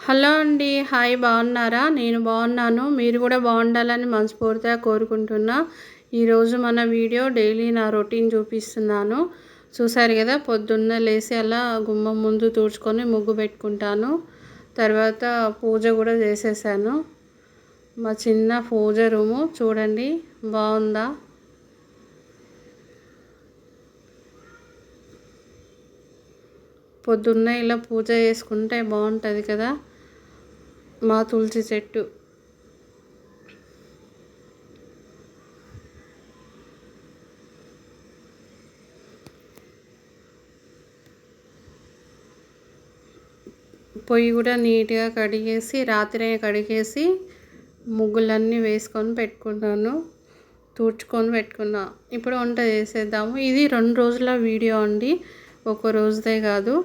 Hello అండి. Hi, బాగున్నారా? నేను బాగున్నాను. మీరు కూడా బాగుండాలని మనస్ఫూర్తిగా కోరుకుంటున్నా. ఈరోజు మన వీడియో డైలీ నా రొటీన్ చూపిస్తున్నాను. చూసారు కదా, పొద్దున్న లేసి అలా గుమ్మం ముందు తుడుచుకొని ముగ్గు పెట్టుకుంటాను. తర్వాత పూజ కూడా చేసేసాను. మా చిన్న పూజ రూము చూడండి, బాగుందా? పొద్దున్నే ఇలా పూజ చేసుకుంటే బాగుంటుంది కదా. మా తులసి చెట్టు పొయ్యి కూడా నీట్గా కడిగేసి రాత్రే కడిగేసి ముగ్గులన్నీ వేసుకొని పెట్టుకున్నాను, తుడుచుకొని పెట్టుకున్నా. ఇప్పుడు వంట చేసేద్దాము. ఇది 2 రోజుల వీడియో అండి, ఒక రోజుదే కాదు.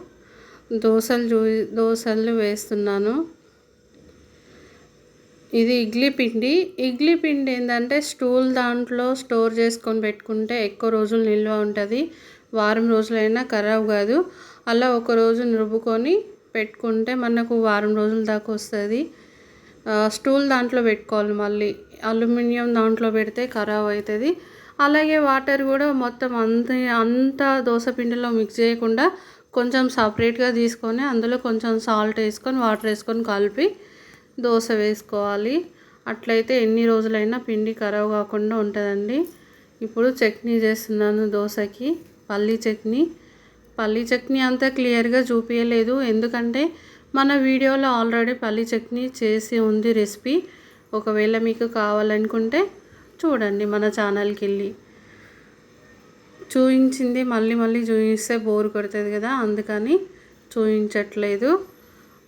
దోశలు వేస్తున్నాను. ఇది ఇడ్లీ పిండి ఏంటంటే దాంట్లో స్టోర్ చేసుకొని పెట్టుకుంటే ఎక్కువ రోజులు నిల్వ ఉంటుంది. వారం రోజులైనా ఖరాబ్ కాదు. అలా ఒక రోజు రుబ్బుకొని పెట్టుకుంటే మనకు వారం రోజుల దాకా వస్తుంది. దాంట్లో పెట్టుకోవాలి. మళ్ళీ అల్యూమినియం దాంట్లో పెడితే ఖరాబ్ అవుతుంది. అలాగే వాటర్ కూడా మొత్తం అంతా దోశ పిండిలో మిక్స్ చేయకుండా కొంచెం సపరేట్గా తీసుకొని అందులో కొంచెం సాల్ట్ వేసుకొని వాటర్ వేసుకొని కలిపి దోశ వేసుకోవాలి. అట్లయితే ఎన్ని రోజులైనా పిండి ఖరాబ్ కాకుండా ఉంటుందండి. ఇప్పుడు చట్నీ చేస్తున్నాను దోశకి. పల్లీ చట్నీ అంతా క్లియర్గా చూపించలేదు, ఎందుకంటే మన వీడియోలో ఆల్రెడీ పల్లీ చట్నీ చేసి ఉంది రెసిపీ. ఒకవేళ మీకు కావాలనుకుంటే చూడండి, మన ఛానల్కి వెళ్ళి. చూపించింది మళ్ళీ చూపిస్తే బోర్ కొడుతుంది కదా, అందుకని చూపించట్లేదు.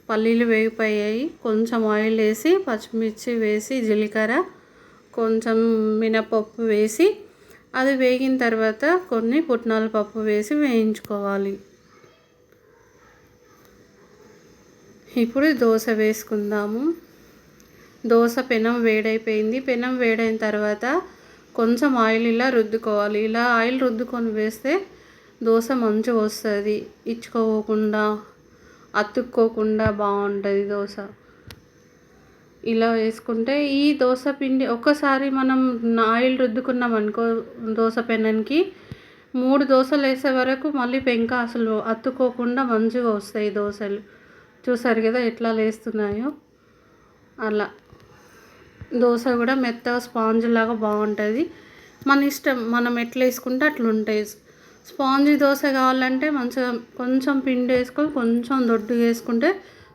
పల్లీలు వేగిపోయాయి. కొంచెం ఆయిల్ వేసి పచ్చిమిర్చి వేసి జీలకర్ర కొంచెం మినపప్పు వేసి అది వేగిన తర్వాత కొన్ని పుట్నాల పప్పు వేసి వేయించుకోవాలి. ఇప్పుడు దోశ వేసుకుందాము. దోశ పెనం వేడైపోయింది. పెనం వేడైన తర్వాత కొంచెం ఆయిల్ ఇలా రుద్దుకోవాలి. ఇలా ఆయిల్ రుద్దుకొని వేస్తే దోశ మంచిగా వస్తుంది. ఇచ్చుకోకుండా అతుక్కోకుండా బాగుంటుంది దోశ. ఇలా వేసుకుంటే ఈ దోశ పిండి ఒక్కసారి మనం ఆయిల్ రుద్దుకున్నాం అనుకో దోశ పెనానికి 3 దోశలు వేసే వరకు మళ్ళీ పెంక అసలు అతుక్కోకుండా మంచిగా వస్తాయి దోశలు. చూసారు కదా ఎట్లా లేస్తున్నాయో. అలా దోశ కూడా మెత్తగా స్పాంజ్ లాగా బాగుంటుంది. మన ఇష్టం, మనం ఎట్లా వేసుకుంటే అట్లా ఉంటాయి. స్పాంజీ దోశ కావాలంటే మంచిగా కొంచెం పిండి వేసుకొని కొంచెం దొడ్డుగా వేసుకుంటే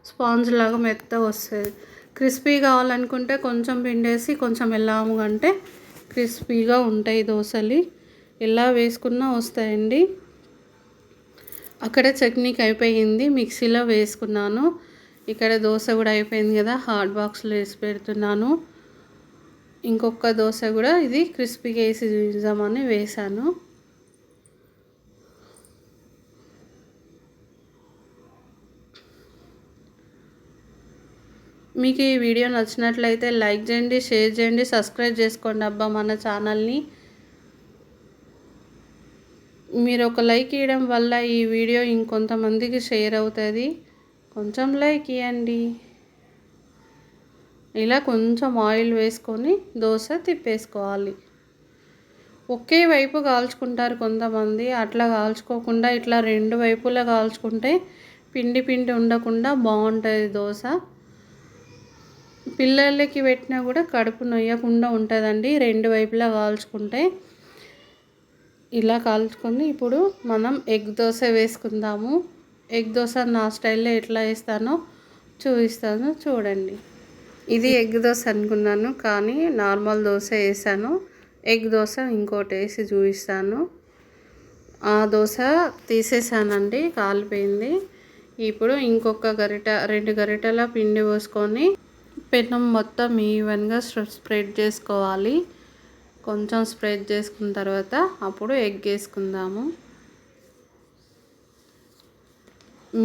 స్పాంజ్ లాగా మెత్తగా వస్తుంది. క్రిస్పీ కావాలనుకుంటే కొంచెం పిండి వేసి కొంచెం ఎల్లాముగా అంటే క్రిస్పీగా ఉంటాయి దోశలు. ఎలా వేసుకున్నా వస్తాయండి. అక్కడ చట్నీకి అయిపోయింది, మిక్సీలో వేసుకున్నాను. ఇక్కడ దోశ కూడా అయిపోయింది కదా, హాట్ బాక్స్లో వేసి పెడుతున్నాను. ఇంకొక దోశ కూడా ఇది క్రిస్పీగా వేసి చూద్దామని వేసాను. మీకు ఈ వీడియో నచ్చినట్లయితే లైక్ చేయండి, షేర్ చేయండి, సబ్స్క్రైబ్ చేసుకోండి అబ్బా మన ఛానల్ని. మీరు ఒక లైక్ ఇవ్వడం వల్ల ఈ వీడియో ఇంకొంతమందికి షేర్ అవుతుంది. కొంచెం లైక్ ఇవ్వండి. ఇలా కొంచెం ఆయిల్ వేసుకొని దోశ తిప్పేసుకోవాలి. ఒకే వైపు కాల్చుకుంటారు కొంతమంది, అట్లా కాల్చుకోకుండా ఇట్లా 2 వైపులా కాల్చుకుంటే పిండి ఉండకుండా బాగుంటుంది దోశ. పిల్లలకి పెట్టినా కూడా కడుపు నొయ్యకుండా ఉంటుందండి 2 వైపులా కాల్చుకుంటే. ఇలా కాల్చుకొని ఇప్పుడు మనం ఎగ్ దోశ వేసుకుందాము. ఎగ్ దోశ నా స్టైల్లో ఎట్లా వేస్తానో చూపిస్తాను చూడండి. ఇది ఎగ్ దోశ అనుకున్నాను కానీ నార్మల్ దోశ వేసాను. ఎగ్ దోశ ఇంకోటి వేసి చూపిస్తాను. ఆ దోశ తీసేసానండి, కాలిపోయింది. ఇప్పుడు ఇంకొక 2 గరిటెల పిండి పోసుకొని పెనం మొత్తం ఈవెన్గా స్ప్రెడ్ చేసుకోవాలి. కొంచెం స్ప్రెడ్ చేసుకున్న తర్వాత అప్పుడు ఎగ్ వేసుకుందాము.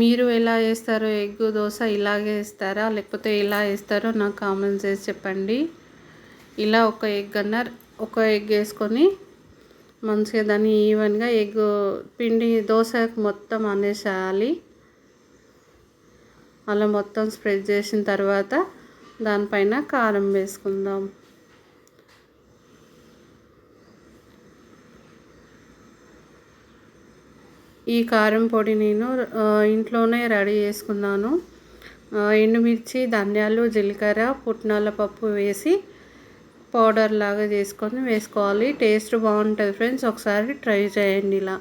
మీరు ఎలా వేస్తారో ఎగ్ దోశ ఇలాగే వేస్తారా లేకపోతే ఎలా వేస్తారో నాకు కామెంట్ చేసి చెప్పండి. ఇలా ఒక ఎగ్ వేసుకొని మంచిగా దాన్ని ఈవెన్గా ఎగ్ పిండి దోశకు మొత్తం అనేసేయాలి. అలా మొత్తం స్ప్రెడ్ చేసిన తర్వాత దానిపైన కారం వేసుకుందాం. ఈ కారం పొడి నేను ఇంట్లోనే రెడీ చేసుకున్నాను. ఎండుమిర్చి, ధనియాలు, జీలకర్ర, పుట్నాల పప్పు వేసి పౌడర్ లాగా చేసుకొని వేసుకోవాలి. టేస్ట్ బాగుంటుంది ఫ్రెండ్స్, ఒకసారి ట్రై చేయండి. ఇలా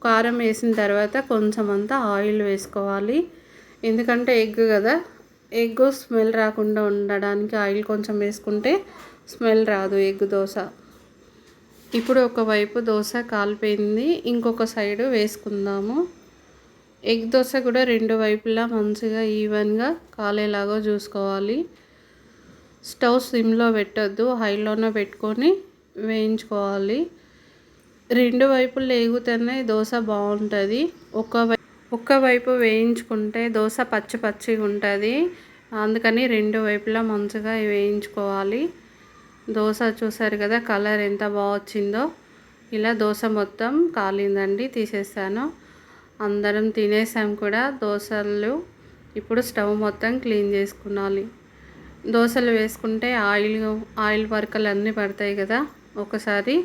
కారం వేసిన తర్వాత కొంచెం అంతా ఆయిల్ వేసుకోవాలి. ఎందుకంటే ఎగ్ కదా, ఎగ్ స్మెల్ రాకుండా ఉండడానికి ఆయిల్ కొంచెం వేసుకుంటే స్మెల్ రాదు ఎగ్ దోశ. ఇప్పుడు ఒకవైపు దోశ కాలిపోయింది, ఇంకొక సైడు వేసుకుందాము. ఎగ్ దోశ కూడా రెండు వైపులా మంచిగా ఈవెన్గా కాలేలాగా చూసుకోవాలి. స్టవ్ సిమ్లో పెట్టొద్దు, హైలోనే పెట్టుకొని వేయించుకోవాలి. రెండు వైపులు వేగితేనే దోశ బాగుంటుంది. ఒక్కవైపు వేయించుకుంటే దోశ పచ్చి పచ్చిగా ఉంటుంది. అందుకని రెండు వైపులా మంచిగా వేయించుకోవాలి. దోశ చూసారు కదా కలర్ ఎంత బాగా వచ్చిందో. ఇలా దోశ మొత్తం కాలిందండి, తీసేసాను. అందరం తినేసాం కూడా దోశలు. ఇప్పుడు స్టవ్ మొత్తం క్లీన్ చేసుకున్నాలి. దోశలు వేసుకుంటే ఆయిల్ వరకలు అన్నీ పడతాయి కదా. ఒకసారి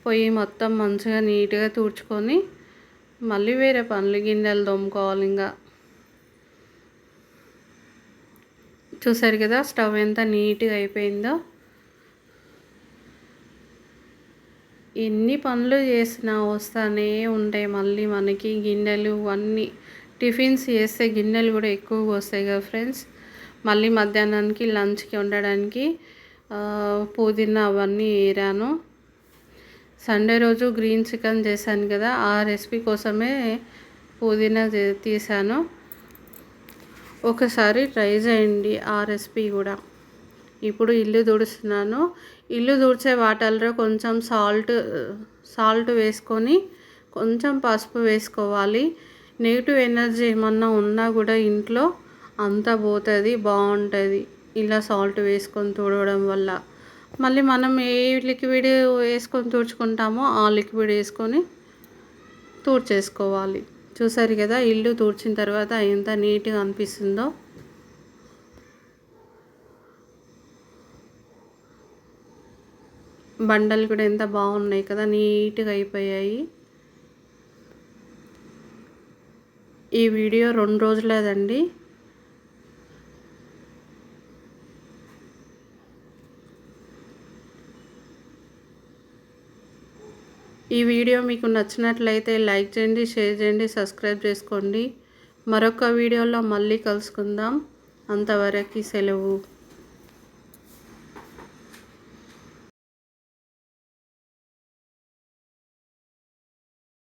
పొయ్యి మొత్తం మంచిగా నీట్గా తుడుచుకొని మళ్ళీ వేరే పనులు గిన్నెలు తోముకోవాలి. ఇంకా చూసారు కదా స్టవ్ ఎంత నీట్గా అయిపోయిందో. ఎన్ని పనులు చేసినా వస్తూనే ఉంటాయి మళ్ళీ మనకి గిన్నెలు అన్నీ. టిఫిన్స్ చేస్తే గిన్నెలు కూడా ఎక్కువగా వస్తాయి కదా ఫ్రెండ్స్. మళ్ళీ మధ్యాహ్నానికి లంచ్కి వండడానికి పుదీనా అవన్నీ ఏరాను. సండే రోజు గ్రీన్ చికెన్ చేశాను కదా, ఆ రెసిపీ కోసమే పుదీనా తీసాను. ఒకసారి ట్రై చేయండి ఆ రెసిపీ కూడా. ఇప్పుడు ఇల్లు తుడుస్తున్నాను. ఇల్లు తుడిచే వాటర్లో కొంచెం సాల్ట్ వేసుకొని కొంచెం పసుపు వేసుకోవాలి. నెగిటివ్ ఎనర్జీ ఏమన్నా ఉన్నా కూడా ఇంట్లో అంతా పోతుంది, బాగుంటుంది ఇలా సాల్ట్ వేసుకొని తుడవడం వల్ల. మళ్ళీ మనం ఏ లిక్విడ్ వేసుకొని తుడుచుకుంటామో ఆ లిక్విడ్ వేసుకొని తుడిచేసుకోవాలి. చూసారు కదా ఇల్లు తుడిచిన తర్వాత ఎంత నీట్గా అనిపిస్తుందో. బండలు కూడా ఎంత బాగున్నాయి కదా, నీట్గా అయిపోయాయి. ఈ వీడియో 2 రోజులేదండి. ఈ వీడియో మీకు నచ్చినట్లయితే లైక్ చేయండి, షేర్ చేయండి, సబ్స్క్రైబ్ చేసుకోండి. మరొక వీడియోలో మళ్ళీ కలుసుకుందాం. అంతవరకు సెలవు.